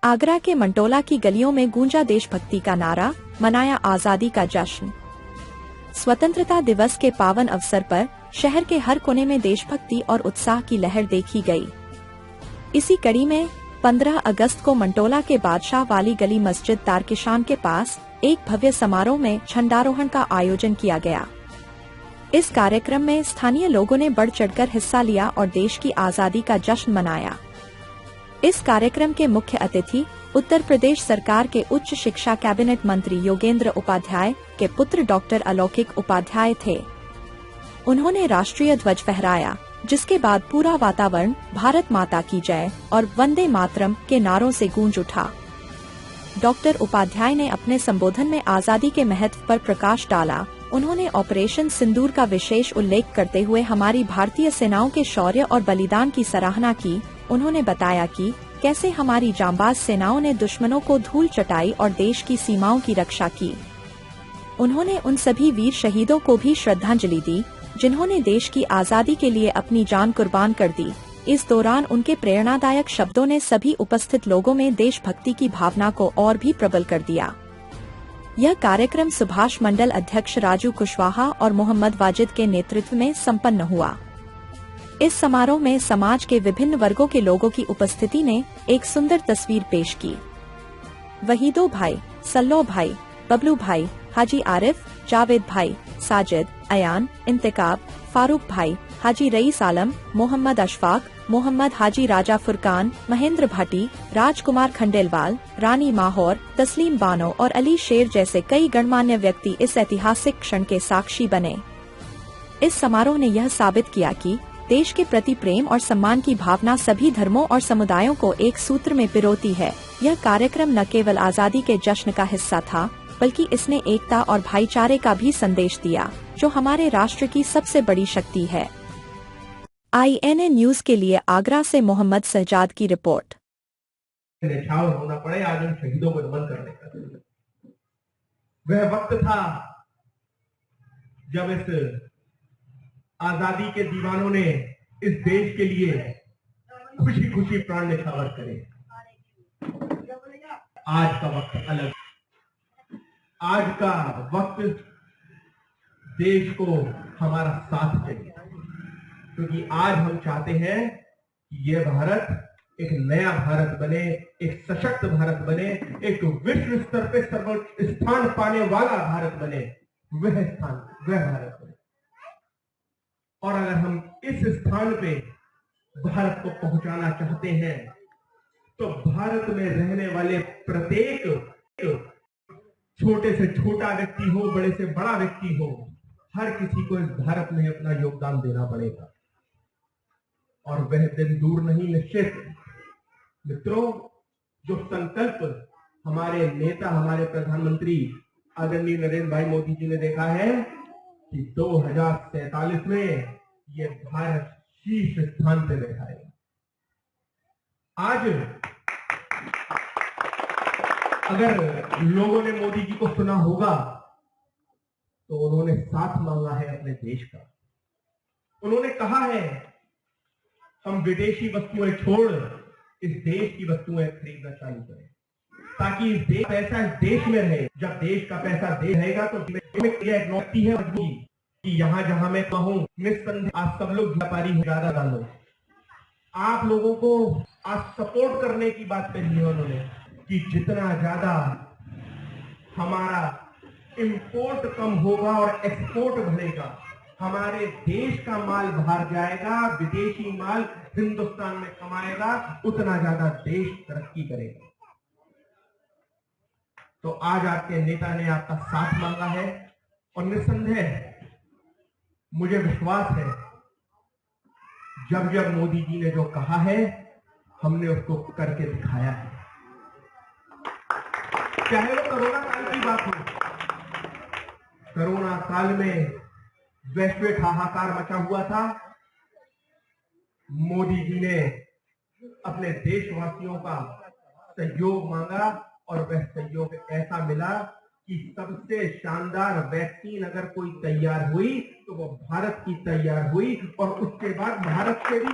आगरा के मंटोला की गलियों में गूंजा देशभक्ति का नारा, मनाया आजादी का जश्न। स्वतंत्रता दिवस के पावन अवसर पर शहर के हर कोने में देशभक्ति और उत्साह की लहर देखी गई। इसी कड़ी में 15 अगस्त को मंटोला के बादशाह वाली गली मस्जिद तारकिशान के पास एक भव्य समारोह में झंडारोहण का आयोजन किया गया। इस कार्यक्रम में स्थानीय लोगों ने बढ़ चढ़कर हिस्सा लिया और देश की आजादी का जश्न मनाया। इस कार्यक्रम के मुख्य अतिथि उत्तर प्रदेश सरकार के उच्च शिक्षा कैबिनेट मंत्री योगेंद्र उपाध्याय के पुत्र डॉक्टर अलौकिक उपाध्याय थे। उन्होंने राष्ट्रीय ध्वज फहराया, जिसके बाद पूरा वातावरण भारत माता की जय और वंदे मातरम के नारों से गूंज उठा। डॉक्टर उपाध्याय ने अपने संबोधन में आजादी के महत्व पर प्रकाश डाला। उन्होंने ऑपरेशन सिंदूर का विशेष उल्लेख करते हुए हमारी भारतीय सेनाओं के शौर्य और बलिदान की सराहना की। उन्होंने बताया कि कैसे हमारी जांबाज सेनाओं ने दुश्मनों को धूल चटाई और देश की सीमाओं की रक्षा की। उन्होंने उन सभी वीर शहीदों को भी श्रद्धांजलि दी, जिन्होंने देश की आजादी के लिए अपनी जान कुर्बान कर दी। इस दौरान उनके प्रेरणादायक शब्दों ने सभी उपस्थित लोगों में देशभक्ति की भावना को और भी प्रबल कर दिया। यह कार्यक्रम सुभाष मंडल अध्यक्ष राजू कुशवाहा और मोहम्मद वाजिद के नेतृत्व में संपन्न हुआ। इस समारोह में समाज के विभिन्न वर्गों के लोगों की उपस्थिति ने एक सुंदर तस्वीर पेश की। वहीदो भाई, सल्लो भाई, बबलू भाई, हाजी आरिफ, जावेद भाई, साजिद, अयान, इंतकाब, फारूक भाई, हाजी रईस आलम, मोहम्मद अशफाक, मोहम्मद हाजी राजा फुरकान, महेंद्र भाटी, राजकुमार खंडेलवाल, रानी माहौर, तस्लीम बानो और अली शेर जैसे कई गणमान्य व्यक्ति इस ऐतिहासिक क्षण के साक्षी बने। इस समारोह ने यह साबित किया कि देश के प्रति प्रेम और सम्मान की भावना सभी धर्मों और समुदायों को एक सूत्र में पिरोती है। यह कार्यक्रम न केवल आजादी के जश्न का हिस्सा था, बल्कि इसने एकता और भाईचारे का भी संदेश दिया, जो हमारे राष्ट्र की सबसे बड़ी शक्ति है। INA न्यूज के लिए आगरा से मोहम्मद सज्जाद की रिपोर्ट। न्यौछावर होना पड़े आज उन शहीदों को नमन करने का। वह वक्त था जब इस आजादी के दीवानों ने इस देश के लिए खुशी खुशी प्राण न्यौछावर करे। आज का वक्त अलग। आज का वक्त देश को हमारा साथ चाहिए, क्योंकि आज हम चाहते हैं कि यह भारत एक नया भारत बने, एक सशक्त भारत बने, एक विश्व स्तर पे सर्वोच्च स्थान पाने वाला भारत बने। वह भारत बने। और अगर हम इस स्थान पे भारत को पहुंचाना चाहते हैं, तो भारत में रहने वाले प्रत्येक छोटे से छोटा व्यक्ति हो, बड़े से बड़ा व्यक्ति हो, हर किसी को इस भारत में अपना योगदान देना पड़ेगा। और वह दिन दूर नहीं, निश्चित। मित्रों, जो संकल्प हमारे नेता, हमारे प्रधानमंत्री आदरणीय नरेंद्र भाई मोदी जी ने देखा है कि 2047 में यह भारत शीर्ष स्थान पर बैठाएगा। आज अगर लोगों ने मोदी जी को सुना होगा, तो उन्होंने साथ मांगा है अपने देश का। उन्होंने कहा है, हम विदेशी वस्तुएं छोड़ इस देश की वस्तुएं खरीदना चालू करें, ताकि इस देश पैसा इस देश में रहे। जब देश का पैसा देश रहेगा तो यह नौकरी है कि यहां जहां मैं कहूं, निस्संदेह आप सब लोग व्यापारी हो, ज्यादा डालो। आप लोगों को आज सपोर्ट करने की बात कही है उन्होंने कि जितना ज्यादा हमारा इंपोर्ट कम होगा और एक्सपोर्ट बढ़ेगा, हमारे देश का माल बाहर जाएगा, विदेशी माल हिंदुस्तान में कमाएगा, उतना ज्यादा देश तरक्की करेगा। तो आज आपके नेता ने आपका साथ मांगा है, और निस्संदेह मुझे विश्वास है, जब जब मोदी जी ने जो कहा है, हमने उसको करके दिखाया है। चाहे वो कोरोना काल की बात हो, कोरोना काल में वैश्विक हाहाकार मचा हुआ था। मोदी जी ने अपने देशवासियों का सहयोग मांगा, और वह सहयोग ऐसा मिला कि सबसे शानदार वैक्सीन अगर कोई तैयार हुई तो वो भारत की तैयार हुई, और उसके बाद भारत से भी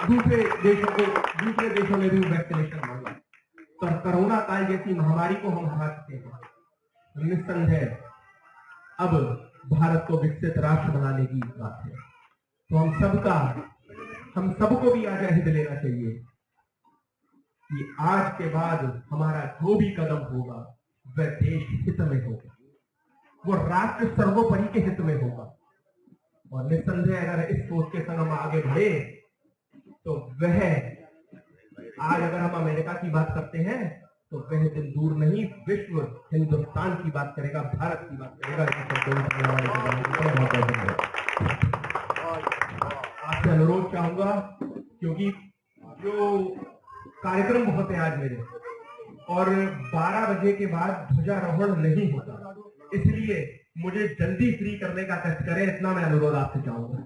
दूसरे देशों ने भी वैक्सीनेशन मांगा। कोरोना काल जैसी महामारी को हम हरा चुके हैं। निस्संदेह अब भारत को विकसित राष्ट्र बनाने की बात है। तो हम सबको भी आज अहिद लेना चाहिए कि आज के बाद हमारा जो भी कदम होगा वह देश हित में होगा, वो राष्ट्र सर्वोपरि के हित में होगा। और निस्संदेह अगर इस सोच के संग हम आगे बढ़े तो वह आज अगर हम अमेरिका की बात करते हैं तो वह दिन दूर नहीं, विश्व हिंदुस्तान की बात करेगा, भारत की बात करेगा। आपसे अनुरोध चाहूंगा, क्योंकि जो कार्यक्रम बहुत है आज मेरे और 12 बजे के बाद ध्वजारोहण नहीं होता, इसलिए मुझे जल्दी फ्री करने का कष्ट करें, इतना मैं अनुरोध आपसे चाहूंगा।